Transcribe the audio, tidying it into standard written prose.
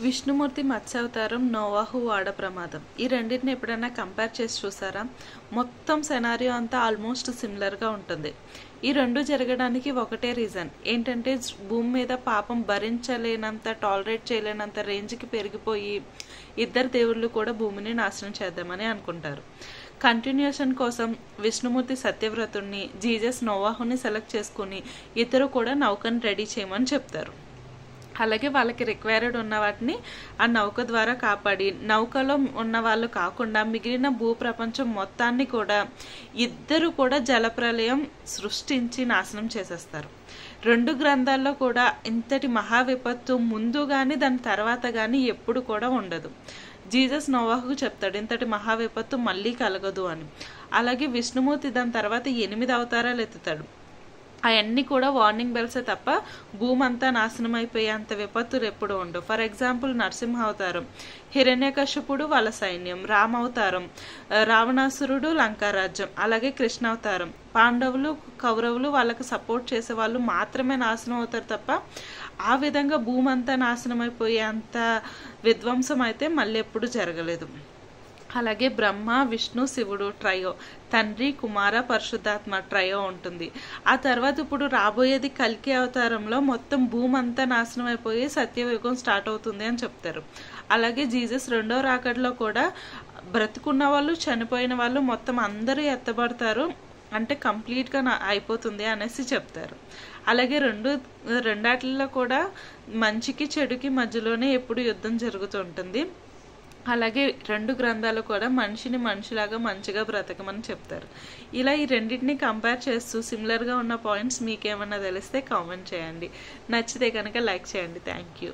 విష్ణుమూర్తి మత్స్యావతారం, నోవాహు వాడ ప్రమాదం ఈ రెండింటిని ఎప్పుడైనా కంపేర్ చేసి చూసారా? మొత్తం సెనారియో అంతా ఆల్మోస్ట్ సిమిలర్గా ఉంటుంది. ఈ రెండు జరగడానికి ఒకటే రీజన్ ఏంటంటే, భూమి మీద పాపం భరించలేనంత, టాలరేట్ చేయలేనంత రేంజ్కి పెరిగిపోయి ఇద్దరు దేవుళ్ళు కూడా భూమిని నాశనం చేద్దామని అనుకుంటారు. కంటిన్యూషన్ కోసం విష్ణుమూర్తి సత్యవ్రతుడిని, జీజస్ నోవాహుని సెలెక్ట్ చేసుకుని ఇద్దరు కూడా నౌకను రెడీ చేయమని చెప్తారు. అలాగే వాళ్ళకి రిక్వైర్డ్ ఉన్న వాటిని ఆ నౌక ద్వారా కాపాడి, నౌకలో ఉన్న వాళ్ళు కాకుండా మిగిలిన భూప్రపంచం మొత్తాన్ని కూడా ఇద్దరు కూడా జలప్రలయం సృష్టించి నాశనం చేసేస్తారు. రెండు గ్రంథాల్లో కూడా ఇంతటి మహా విపత్తు ముందు కానీ దాని తర్వాత కానీ ఎప్పుడు కూడా ఉండదు. జీసస్ నోవాహుకు చెప్తాడు ఇంతటి మహా విపత్తు మళ్ళీ కలగదు అని. అలాగే విష్ణుమూర్తి దాని తర్వాత 8 అవతారాలు ఎత్తుతాడు. అవన్నీ కూడా వార్నింగ్ బెల్సే తప్ప భూమి అంతా నాశనం అయిపోయేంత విపత్తులు ఎప్పుడు ఉండవు. ఫర్ ఎగ్జాంపుల్ నరసింహ అవతారం, హిరణ్యకశిపుడు వాళ్ళ సైన్యం, రామ అవతారం, రావణాసురుడు లంకారాజ్యం, అలాగే కృష్ణ అవతారం, పాండవులు కౌరవులు వాళ్ళకి సపోర్ట్ చేసే వాళ్ళు మాత్రమే నాశనం అవుతారు తప్ప ఆ విధంగా భూమి అంతా నాశనం అయిపోయేంత విధ్వంసం అయితే మళ్ళీ ఎప్పుడు జరగలేదు. అలాగే బ్రహ్మ, విష్ణు, శివుడు ట్రయో, తండ్రి, కుమార, పరిశుద్ధాత్మ ట్రయో ఉంటుంది. ఆ తర్వాత ఇప్పుడు రాబోయేది కల్కి అవతారంలో మొత్తం భూమి అంతా నాశనం అయిపోయి సత్యయుగం స్టార్ట్ అవుతుంది అని చెప్తారు. అలాగే జీసస్ రెండో రాకడలో కూడా బ్రతుకున్న వాళ్ళు, చనిపోయిన వాళ్ళు మొత్తం అందరూ ఎత్తబడతారు, అంటే కంప్లీట్గా అయిపోతుంది అనేసి చెప్తారు. అలాగే రెండాటిల్లో కూడా మంచికి చెడుకి మధ్యలోనే ఎప్పుడు యుద్ధం జరుగుతుంటుంది. అలాగే రెండు గ్రంథాలు కూడా మనిషిని మనిషిలాగా మంచిగా బ్రతకమని చెప్తారు. ఇలా ఈ రెండింటిని కంపేర్ చేస్తూ సిమిలర్గా ఉన్న పాయింట్స్ మీకేమన్నా తెలిస్తే కామెంట్ చేయండి. నచ్చితే కనుక లైక్ చేయండి. Thank you.